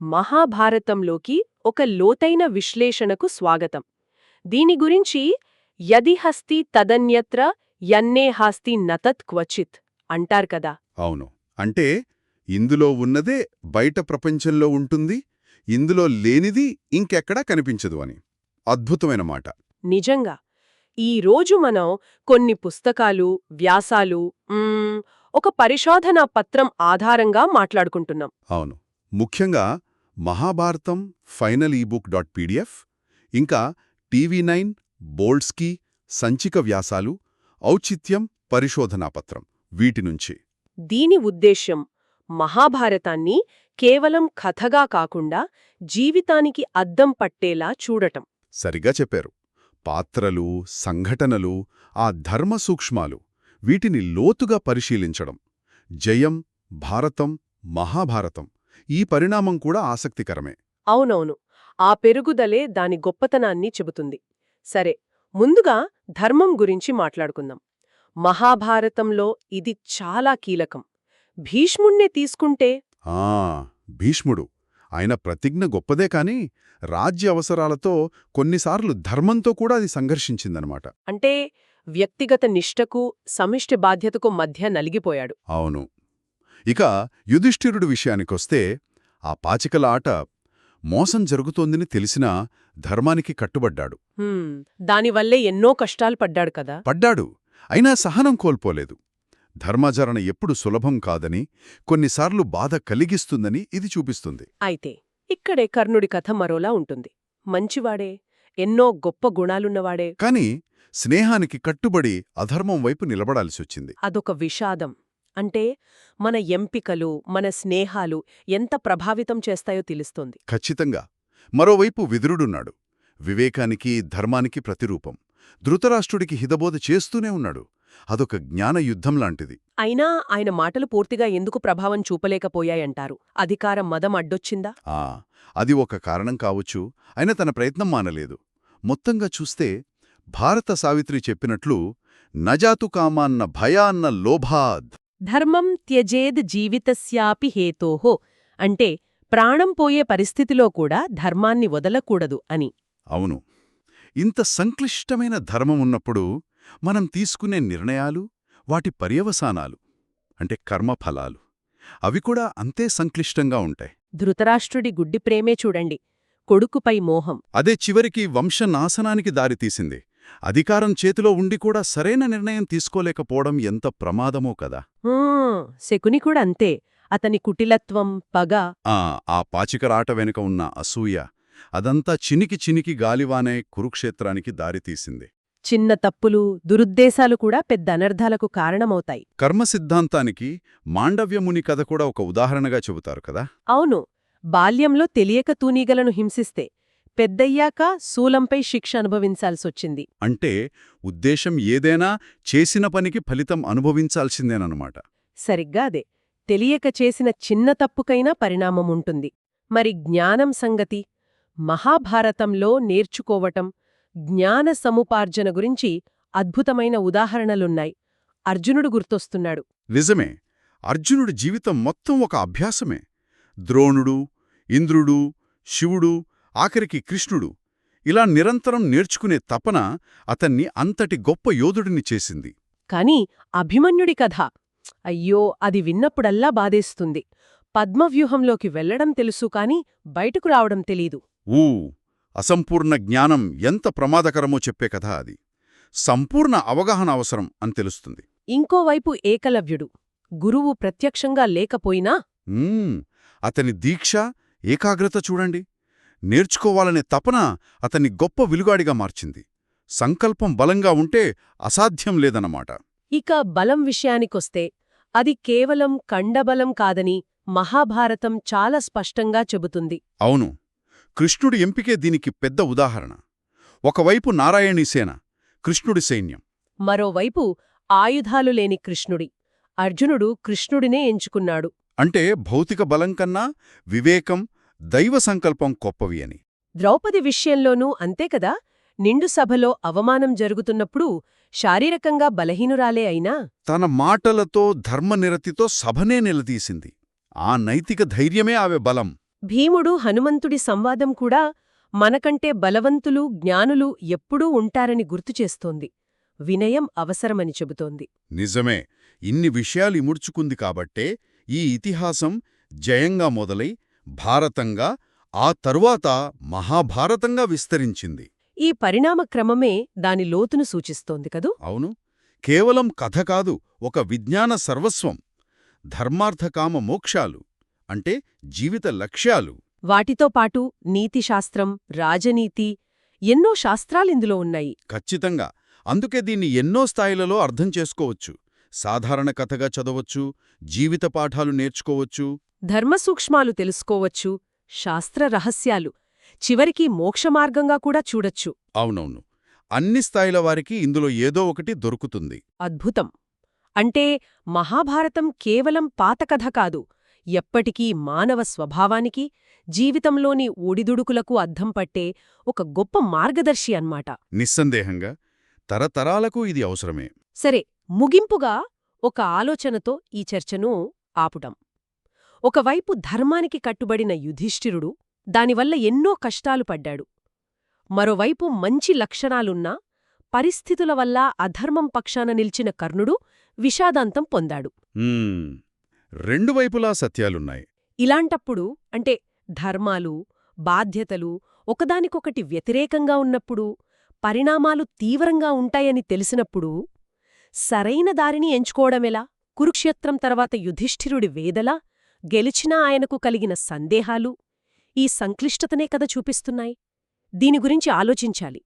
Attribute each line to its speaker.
Speaker 1: మహాభారతంలోకి ఒక లోతైన విశ్లేషణకు స్వాగతం. దీని గురించి యది హస్తి తదన్యత్ర యన్నే హాస్తి నతత్ క్వచిత్ అంటారు కదా.
Speaker 2: అవును. అంటే ఇందులో ఉన్నదే బయట ప్రపంచంలో ఉంటుంది, ఇందులో లేనిది ఇంకెక్కడా కనిపించదు అని. అద్భుతమైన మాట.
Speaker 1: నిజంగా ఈ రోజు మనం కొన్ని పుస్తకాలు, వ్యాసాలు, ఒక పరిశోధనా పత్రం ఆధారంగా మాట్లాడుకుంటున్నాం.
Speaker 2: అవును. ముఖ్యంగా మహాభారతం ఫైనల్ ఈబుక్ .pdf, ఇంకా టీవీ9, బోల్డ్స్కీ, సంచిక వ్యాసాలు, ఔచిత్యం పరిశోధనాపత్రం, వీటి నుంచి.
Speaker 1: దీని ఉద్దేశ్యం మహాభారతాన్ని కేవలం కథగా కాకుండా జీవితానికి అద్దం పట్టేలా చూడటం.
Speaker 2: సరిగా చెప్పారు. పాత్రలు, సంఘటనలు, ఆ ధర్మ సూక్ష్మాలు, వీటిని లోతుగా పరిశీలించడం. జయం, భారతం, మహాభారతం, ఈ పరిణామం కూడా ఆసక్తికరమే.
Speaker 1: అవునవును, ఆ పెరుగుదలే దాని గొప్పతనాన్ని చెబుతుంది. సరే, ముందుగా ధర్మం గురించి మాట్లాడుకుందాం. మహాభారతంలో ఇది చాలా కీలకం. భీష్ముణ్ణే తీసుకుంటే
Speaker 2: భీష్ముడు, ఆయన ప్రతిజ్ఞ గొప్పదే కాని రాజ్య అవసరాలతో కొన్నిసార్లు ధర్మంతో కూడా అది సంఘర్షించిందనమాట.
Speaker 1: అంటే వ్యక్తిగత నిష్టకు, సమిష్టి బాధ్యతకు మధ్య నలిగిపోయాడు.
Speaker 2: అవును. ఇక యుధిష్ఠిరుడి విషయానికొస్తే ఆ పాచికల ఆట మోసం జరుగుతోందని తెలిసినా ధర్మానికి కట్టుబడ్డాడు.
Speaker 1: దానివల్లే ఎన్నో కష్టాలు పడ్డాడు కదా.
Speaker 2: పడ్డాడు, అయినా సహనం కోల్పోలేదు. ధర్మాచరణ ఎప్పుడు సులభం కాదని, కొన్నిసార్లు బాధ కలిగిస్తుందని ఇది చూపిస్తుంది.
Speaker 1: అయితే ఇక్కడే కర్ణుడి కథ మరోలా ఉంటుంది. మంచివాడే, ఎన్నో గొప్ప గుణాలున్నవాడే,
Speaker 2: కాని స్నేహానికి కట్టుబడి అధర్మం వైపు నిలబడాల్సొచ్చింది.
Speaker 1: అదొక విషాదం. అంటే మన ఎంపికలు, మన స్నేహాలు ఎంత ప్రభావితం చేస్తాయో తెలుస్తోంది.
Speaker 2: ఖచ్చితంగా. మరోవైపు విదురుడున్నాడు. వివేకానికి, ధర్మానికి ప్రతిరూపం. ధృతరాష్ట్రుడికి హితబోధ చేస్తూనే ఉన్నాడు. అదొక జ్ఞానయుద్ధంలాంటిది.
Speaker 1: అయినా ఆయన మాటలు పూర్తిగా ఎందుకు ప్రభావం చూపలేకపోయాయంటారు? అధికార మదం అడ్డొచ్చిందా?
Speaker 2: అది ఒక కారణం కావచ్చు. ఆయన తన ప్రయత్నం మానలేదు. మొత్తంగా చూస్తే భారత సావిత్రి చెప్పినట్లు నజాతు కామాన్న భయాన్న లోభాద్
Speaker 1: ధర్మం త్యజేద్ జీవితస్యాపి హేతోహో, అంటే ప్రాణం పోయే పరిస్థితిలో కూడా ధర్మాన్ని వదలకూడదు అని.
Speaker 2: అవును. ఇంత సంక్లిష్టమైన ధర్మమున్నప్పుడు మనం తీసుకునే నిర్ణయాలు, వాటి పర్యవసానాలు, అంటే కర్మఫలాలు, అవి కూడా అంతే సంక్లిష్టంగా ఉంటాయి.
Speaker 1: ధృతరాష్ట్రుడి గుడ్డి ప్రేమే చూడండి, కొడుకుపై మోహం.
Speaker 2: అదే చివరికి వంశనాశనానికి దారితీసింది. అధికారం చేతిలో ఉండి కూడా సరైన నిర్ణయం తీసుకోలేకపోవడం ఎంత ప్రమాదమో కదా.
Speaker 1: శకుని కూడా అంతే. అతని కుటిలత్వం, పగ,
Speaker 2: ఆ పాచికరాట వెనుక ఉన్న అసూయ, అదంతా చినికి చినికి గాలివానే కురుక్షేత్రానికి దారితీసింది.
Speaker 1: చిన్న తప్పులు, దురుద్దేశాలు కూడా పెద్ద అనర్థాలకు కారణమవుతాయి.
Speaker 2: కర్మ సిద్ధాంతానికి మాండవ్యముని కథ కూడా ఒక ఉదాహరణగా చెబుతారు కదా.
Speaker 1: అవును. బాల్యంలో తెలియక తూనీగలను హింసిస్తే పెద్దయ్యాక శూలంపై శిక్ష అనుభవించాల్సొచ్చింది.
Speaker 2: అంటే ఉద్దేశం ఏదైనా చేసిన పనికి ఫలితం అనుభవించాల్సిందేనమాట.
Speaker 1: సరిగ్గా అదే. తెలియక చేసిన చిన్న తప్పుకైనా పరిణామముంటుంది. మరి జ్ఞానం సంగతి? మహాభారతంలో నేర్చుకోవటం, జ్ఞాన సముపార్జన గురించి అద్భుతమైన ఉదాహరణలున్నాయి. అర్జునుడు గుర్తొస్తున్నాడు.
Speaker 2: నిజమే. అర్జునుడి జీవితం మొత్తం ఒక అభ్యాసమే. ద్రోణుడు, ఇంద్రుడు, శివుడు, ఆఖరికి కృష్ణుడు, ఇలా నిరంతరం నేర్చుకునే తపన అతన్ని అంతటి గొప్ప యోధుడిని చేసింది.
Speaker 1: కాని అభిమన్యుడి కథ, అయ్యో, అది విన్నప్పుడల్లా బాధేస్తుంది. పద్మవ్యూహంలోకి వెళ్లడం తెలుసు కాని బయటకు రావడం తెలీదు.
Speaker 2: అసంపూర్ణ జ్ఞానం ఎంత ప్రమాదకరమో చెప్పే కథ అది. సంపూర్ణ అవగాహన అవసరం అని తెలుస్తుంది.
Speaker 1: ఇంకోవైపు ఏకలవ్యుడు, గురువు ప్రత్యక్షంగా లేకపోయినా
Speaker 2: అతని దీక్ష, ఏకాగ్రత చూడండి. నేర్చుకోవాలనే తపన అతన్ని గొప్ప విలుగాడిగా మార్చింది. సంకల్పం బలంగా ఉంటే అసాధ్యం లేదన్నమాట.
Speaker 1: ఇక బలం విషయానికొస్తే అది కేవలం కండబలం కాదని మహాభారతం చాలా స్పష్టంగా చెబుతుంది.
Speaker 2: అవును. కృష్ణుడి ఎంపికే దీనికి పెద్ద ఉదాహరణ. ఒకవైపు నారాయణీసేన, కృష్ణుడి సైన్యం,
Speaker 1: మరోవైపు ఆయుధాలు లేని కృష్ణుడి. అర్జునుడు కృష్ణుడినే ఎంచుకున్నాడు.
Speaker 2: అంటే భౌతిక బలం కన్నా వివేకం, దైవ సంకల్పం గొప్పవి అని.
Speaker 1: ద్రౌపది విషయంలోనూ అంతేకదా. నిండు సభలో అవమానం జరుగుతున్నప్పుడు శారీరకంగా బలహీనురాలే అయినా
Speaker 2: తన మాటలతో, ధర్మనిరతితో సభనే నిలదీసింది. ఆ నైతిక ధైర్యమే ఆమె బలం.
Speaker 1: భీముడు హనుమంతుడి సంవాదం కూడా మనకంటే బలవంతులు జ్ఞానులు ఎప్పుడూ ఉంటారని గుర్తుచేస్తోంది. వినయం అవసరమని చెబుతోంది.
Speaker 2: నిజమే. ఇన్ని విషయాలు ఇముడ్చుకుంది కాబట్టే ఈ ఇతిహాసం జయంగా మొదలై భారతంగా ఆ తరువాత మహాభారతంగా విస్తరించింది.
Speaker 1: ఈ పరిణామక్రమమే దాని లోతును సూచిస్తోంది కదూ.
Speaker 2: అవును, కేవలం కథ కాదు, ఒక విజ్ఞాన సర్వస్వం. ధర్మార్థకామ మోక్షాలు అంటే జీవిత లక్ష్యాలు.
Speaker 1: వాటితో పాటు నీతిశాస్త్రం, రాజనీతి, ఎన్నో శాస్త్రాలిందులో ఉన్నాయి.
Speaker 2: ఖచ్చితంగా. అందుకే దీన్ని ఎన్నో స్థాయిలలో అర్థం చేసుకోవచ్చు. సాధారణ కథగా చదవచ్చు, జీవిత పాఠాలు నేర్చుకోవచ్చు,
Speaker 1: ధర్మసూక్ష్మాలు తెలుసుకోవచ్చు, శాస్త్ర రహస్యాలు, చివరికి మోక్షమార్గంగా కూడా చూడొచ్చు.
Speaker 2: అవునవును. అన్ని స్థాయిల వారికి ఇందులో ఏదో ఒకటి దొరుకుతుంది.
Speaker 1: అద్భుతం. అంటే మహాభారతం కేవలం పాతకథ కాదు, ఎప్పటికీ మానవ స్వభావానికి, జీవితంలోని ఒడిదుడుకులకు అద్దం పట్టే ఒక గొప్ప మార్గదర్శి అన్మాట.
Speaker 2: నిస్సందేహంగా తరతరాలకు ఇది అవసరమే.
Speaker 1: సరే, ముగింపుగా ఒక ఆలోచనతో ఈ చర్చను ఆపుటం. ఒకవైపు ధర్మానికి కట్టుబడిన యుధిష్ఠిరుడు దానివల్ల ఎన్నో కష్టాలు పడ్డాడు. మరోవైపు మంచి లక్షణాలున్నా పరిస్థితుల వల్ల అధర్మం పక్షాన నిల్చిన కర్ణుడు విషాదాంతం పొందాడు.
Speaker 2: రెండు వైపులా సత్యాలున్నాయి.
Speaker 1: ఇలాంటప్పుడు అంటే ధర్మాలు, బాధ్యతలు ఒకదానికొకటి వ్యతిరేకంగా ఉన్నప్పుడు, పరిణామాలు తీవ్రంగా ఉంటాయని తెలిసినప్పుడు సరైన దారిని ఎంచుకోవడమెలా? కురుక్షేత్రం తర్వాత యుధిష్ఠిరుడి వేదలా, గెలిచినా ఆయనకు కలిగిన సందేహాలు ఈ సంక్లిష్టతనే కదా చూపిస్తున్నాయి. దీని గురించి ఆలోచించాలి.